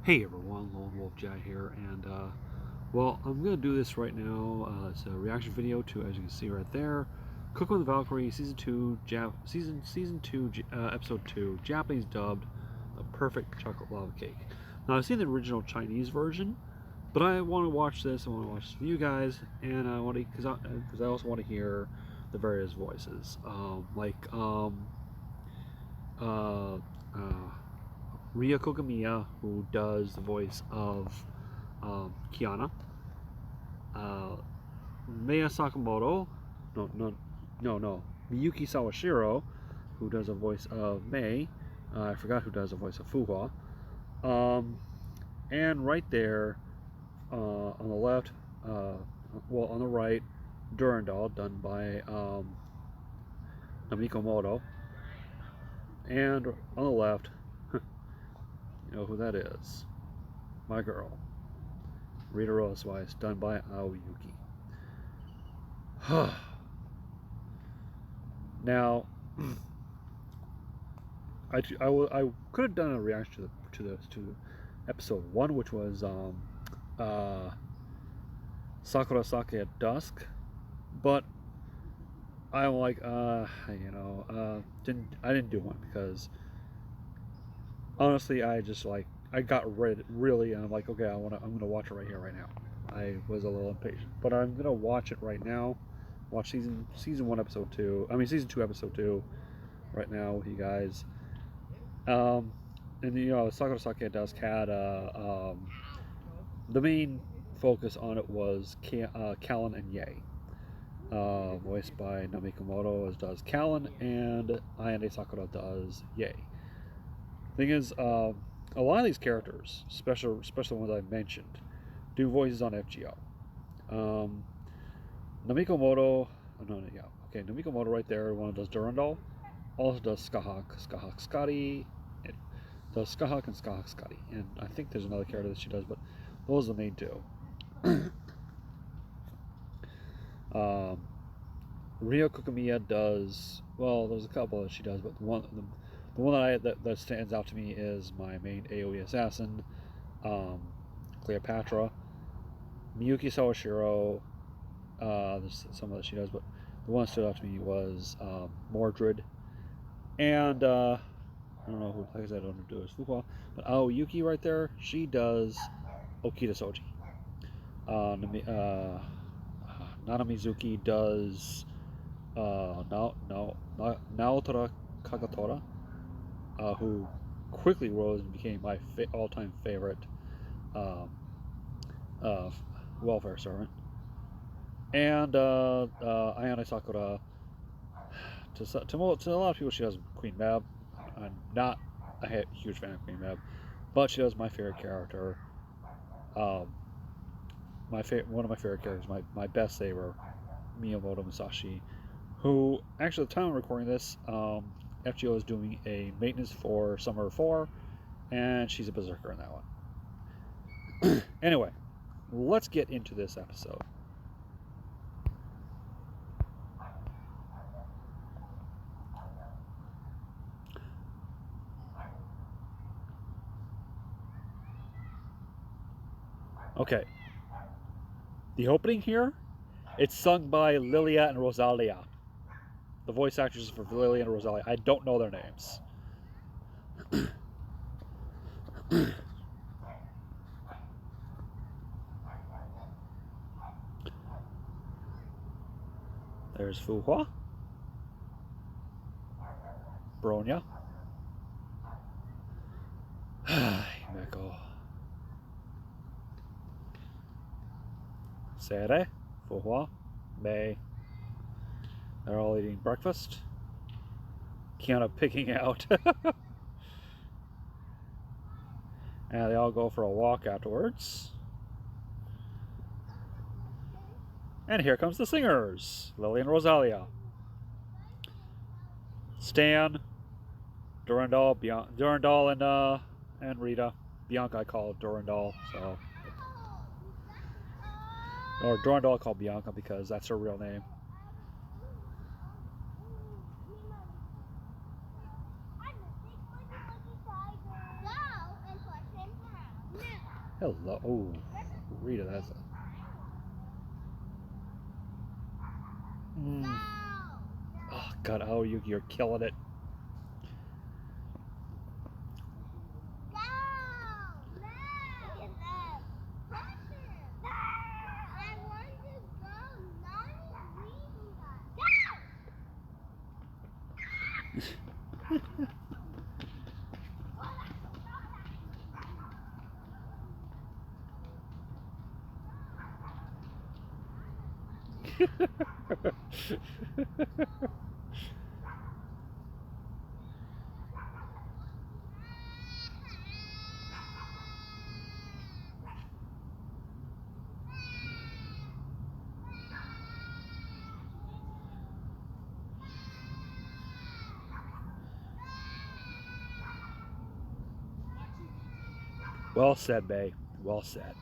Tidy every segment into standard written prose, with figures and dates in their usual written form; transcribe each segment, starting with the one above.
Hey everyone, Lone Wolf Jai here, and well, I'm gonna do this right now. It's a reaction video to, as you can see right there, Cooking with the Valkyries season two, episode 2, Japanese dubbed, a perfect chocolate lava cake. Now I've seen the original Chinese version, but I want to watch this. I want to watch this with you guys, and I want to because I also want to hear the various voices, Rie Kugimiya, who does the voice of Kiana, Maya Sakamoto, Miyuki Sawashiro, who does the voice of Mei. I forgot who does the voice of Fu Hua. And right there, on the left, on the right, Durandal, done by Mamiko Noto. And on the left, you know who that is. My girl, Rita Rosewise, done by Aoi Yuki. Now, I could have done a reaction to episode 1, which was Sakura Sake at Dusk, but I'm like, I didn't do one because honestly, I got read really, and I'm like, okay, I'm gonna watch it right here, right now. I was a little impatient, but I'm gonna watch it right now. Watch season 1 episode 2. I mean season 2 episode 2 right now with you guys. And Sakura Sake at Dusk had the main focus on it was Callan and Yae, voiced by Mamiko Noto as does Callan, and Ayane Sakura does Yae. Thing is, a lot of these characters, especially the ones I mentioned, do voices on FGO. Mamiko Noto right there, one does Durandal, also does Skahak Scotty, does Skahak and Skahak Scotty, and I think there's another character that she does, but those are the main two. Rie Kugimiya does, well, there's a couple that she does, but the one that stands out to me is my main AoE assassin, Cleopatra. Miyuki Sawashiro, there's some that she does, but the one that stood out to me was Mordred. And I don't know who, like I said, I don't know who does Fu Hua, but Aoi Yuki right there, she does Okita Soji. Nanamizuki does Naotora Kagatora, who quickly rose and became my all-time favorite welfare servant. And Ayane Sakura, to a lot of people, she does Queen Mab. I'm not a huge fan of Queen Mab, but she does my favorite character. One of my favorite characters, my best saber, Miyamoto Musashi, who actually at the time I'm recording this, FGO is doing a maintenance for Summer 4, and she's a berserker in that one. Anyway, let's get into this episode. Okay, the opening here, it's sung by Lilia and Rosalia. The voice actors for Lilia and Rosalia. I don't know their names. There's Fu Hua, Bronya, Himeko, Sere, Fu Hua, Mei. They're all eating breakfast. Kiana picking out. And they all go for a walk afterwards. And here comes the singers, Lily and Rosalia. Stan, Durandal, and Rita. Bianca I call Durandal, so. Or Durandal I call Bianca because that's her real name. Hello. Oh, Rita, that's a. Oh, God, Aoi Yuki, you're killing it. Well said, Bay. Well said.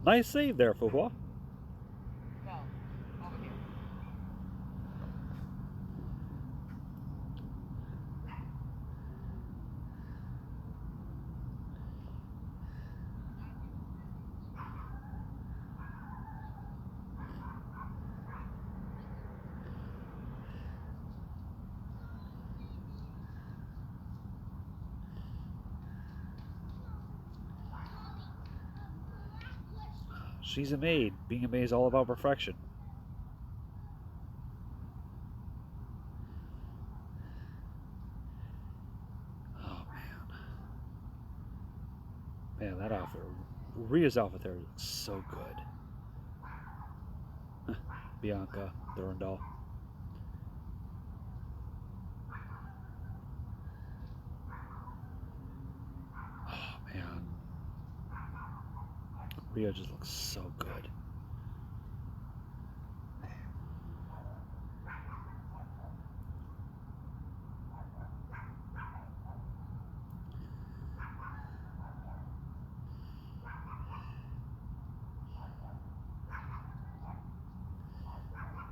Nice save there, Fu Hua. She's a maid. Being a maid is all about perfection. Oh, man. Man, that outfit. Rita's outfit there looks so good. Bianca, Durandal. Oh, man. Rita just looks so good.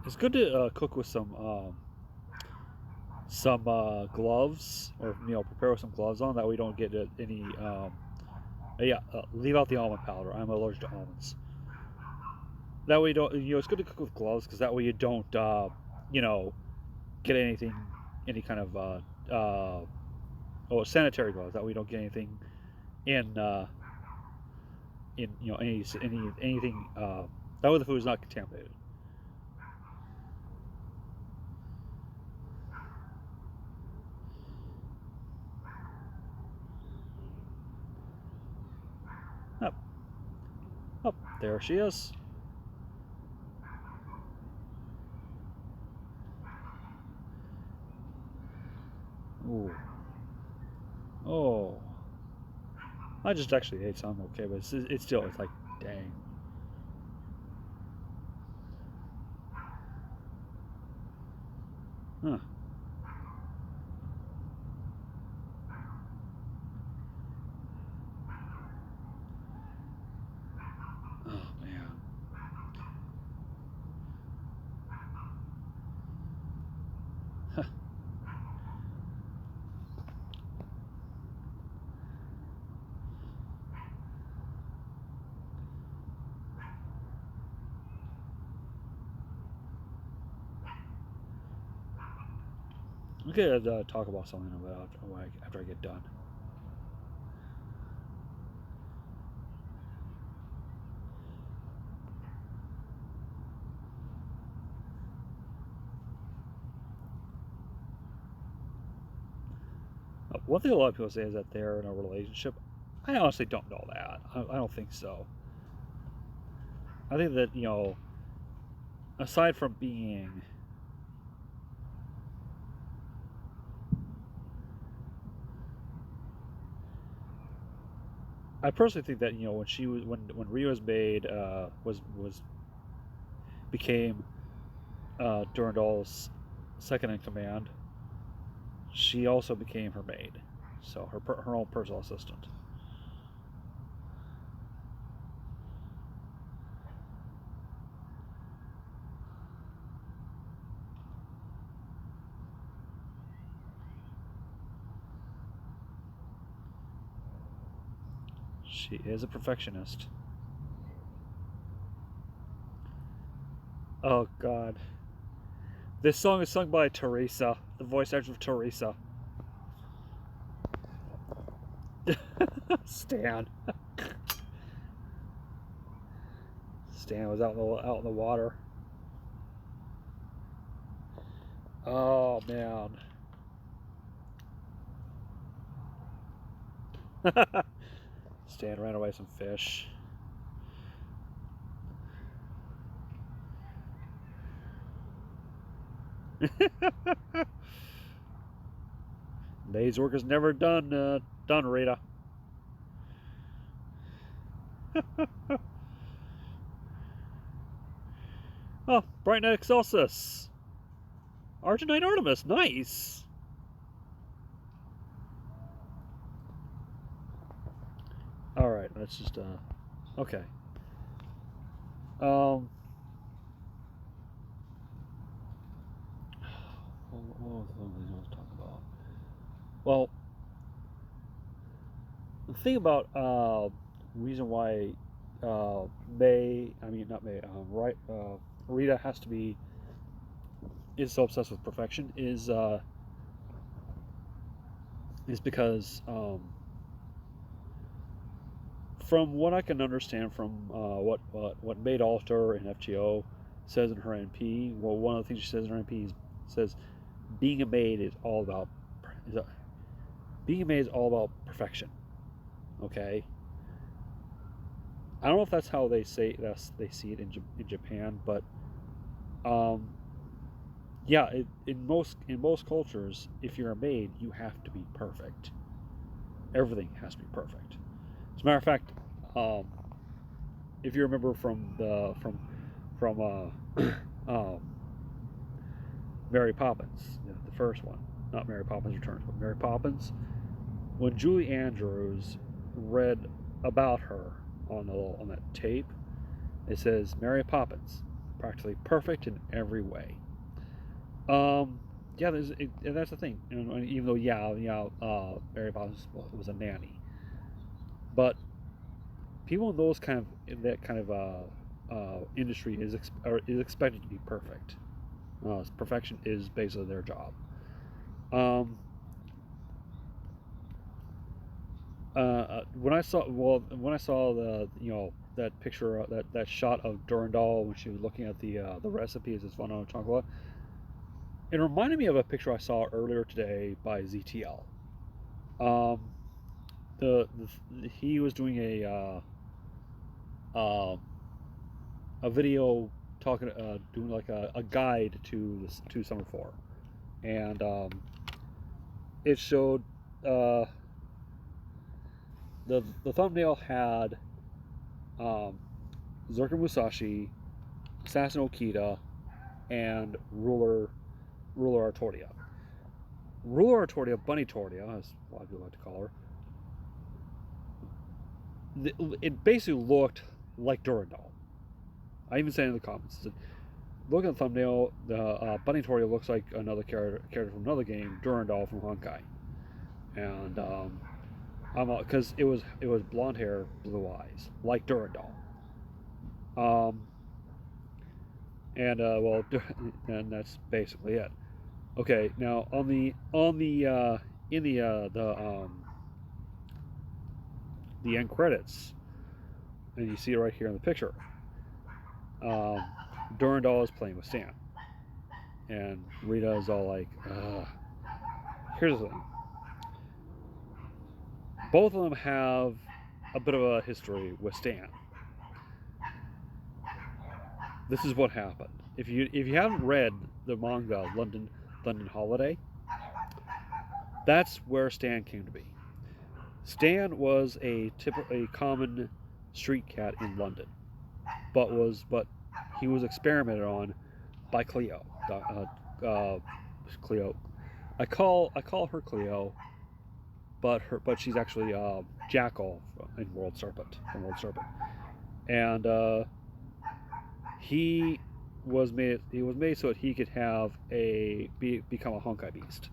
It's good to cook with some gloves, or prepare with some gloves on. That we don't get any. Yeah, leave out the almond powder. I'm allergic to almonds. That way you don't. It's good to cook with gloves because that way you don't. Get anything, any kind of sanitary gloves. That way you don't get anything in anything. That way the food is not contaminated. Up, there she is. Ooh. Oh. I just actually ate, so I'm okay, but it's still, it's like, dang. Huh. Oh, man. Huh. I'm gonna talk about something about after I get done. One thing a lot of people say is that they're in a relationship. I honestly don't know that. I don't think so. I think that, aside from being. I personally think that, when she was when Rie was made, was became Durandal's second in command, she also became her maid, so her own personal assistant. She is a perfectionist. Oh God. This song is sung by Teresa, the voice actor of Teresa. Stan. Stan was out in the water. Oh man. Stan ran away some fish. Day's work is never done, Rita. Oh, Bright Night Excelsis. Argentine Artemis, nice. Alright, let's just, okay. What was the thing I was talking about? Well, the thing about, reason why, Rita is so obsessed with perfection is because, from what I can understand from what Maid Alter and FGO says in her NP, well, one of the things she says in her NP says being a maid is all about perfection. Okay. I don't know if that's how they see it in Japan, but yeah, in most cultures, if you're a maid, you have to be perfect. Everything has to be perfect. As a matter of fact, if you remember from Mary Poppins, the first one, not Mary Poppins Returns, but Mary Poppins, when Julie Andrews read about her on that tape, it says Mary Poppins, practically perfect in every way. Yeah, and that's the thing. And even though Mary Poppins was a nanny, but people in that kind of industry is expected to be perfect. Perfection is basically their job. When I saw that picture, that shot of Durandal when she was looking at the recipes as fun on chocolate, it reminded me of a picture I saw earlier today by ZTL. He was doing a video talking, doing like a guide to Summer 4, and it showed the thumbnail had Zerka Musashi, Assassin Okita, and Ruler Artoria. Ruler Artoria, Bunny Tortia, as a lot of people like to call her, it basically looked like Durandal. I even said in the comments, look at the thumbnail, the Bunny Tortia looks like another character from another game, Durandal from Honkai. And because it was blonde hair, blue eyes, like Durandal. And that's basically it. Okay, now the end credits, and you see it right here in the picture. Durandal is playing with Stan, and Rita is all like, here's the thing. Both of them have a bit of a history with Stan. This is what happened. If you haven't read the manga London Holiday, that's where Stan came to be. Stan was a common street cat in London, but he was experimented on by Cleo. Cleo. I call her Cleo, but she's actually Jackal in World Serpent, and he was made so that he could have become a Honkai beast.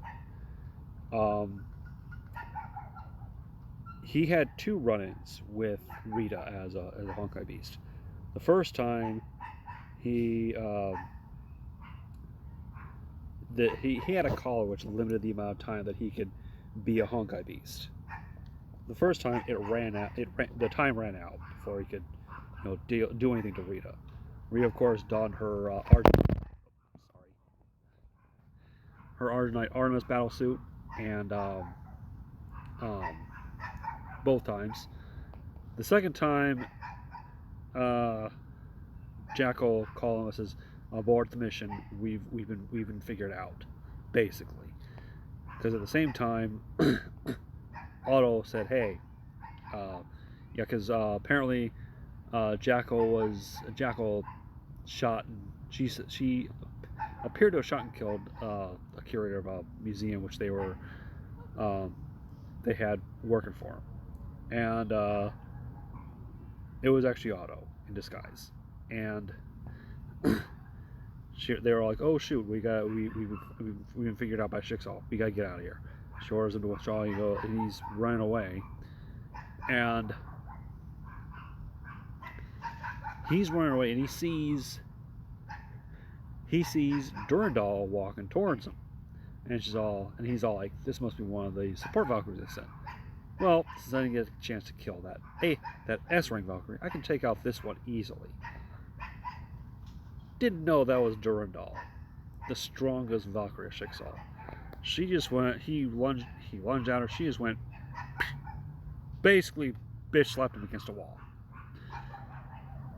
he had 2 run-ins with Rita as a Honkai beast. The first time, he he had a collar which limited the amount of time that he could be a Honkai beast. The first time it ran out, the time ran out before he could, do anything to Rita. Rita, of course, donned her Arginite Artemis battle suit, and both times. The second time, Jackal called him and says, "Abort the mission. We've been figured out," basically. Because at the same time, Otto said, "Hey, yeah," because apparently Jackal shot, and she appeared to have shot and killed a curator of a museum which they had working for him, and it was actually Otto in disguise, and they were like, "Oh shoot, we've been figured out by Jigsaw. We gotta get out of here." She orders him to withdraw, and he's running away, and he's running away, and he sees Durandal walking towards him, and he's all like, "This must be one of the support Valkyries I sent." Well, since I didn't get a chance to kill that S-rank Valkyrie, I can take out this one easily. Didn't know that was Durandal, the strongest Valkyrie of Jigsaw. She just went, he lunged at her, she just went, basically bitch slapped him against a wall.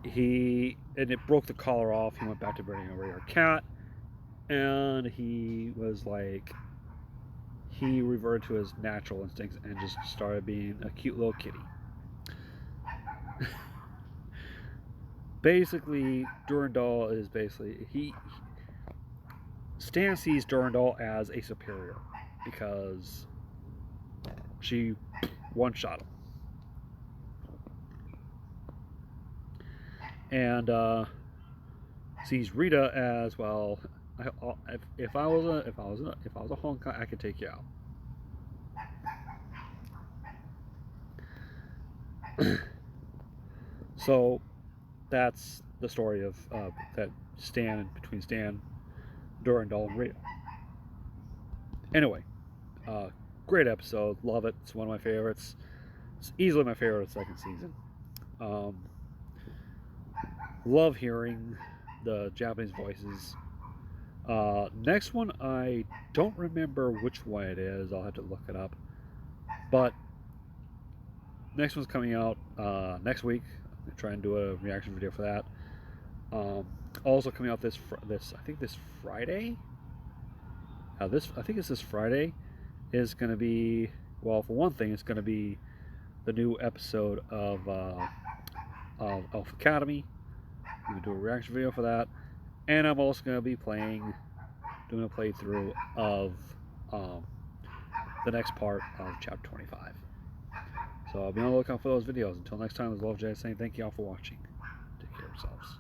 And it broke the collar off. He went back to being a regular cat, and he was like, he reverted to his natural instincts and just started being a cute little kitty. Basically, Durandal is Stan sees Durandal as a superior because she one-shot him. And sees Rita as, well, if I was a Honkai, I could take you out. So that's the story of that between Stan, Durandal, and Rita. Anyway, great episode, love it. It's one of my favorites. It's easily my favorite of the second season. Love hearing the Japanese voices. Next one, I don't remember which one it is. I'll have to look it up. But next one's coming out next week. I'm gonna try and do a reaction video for that. Also coming out this Friday. I think it's this Friday. Is going to be, well, for one thing, it's going to be the new episode of Academy. I'm going to do a reaction video for that, and I'm also going to be doing a playthrough of the next part of Chapter 25. So I'll be on the lookout for those videos. Until next time, this is Love Jay saying thank you all for watching. Take care of yourselves.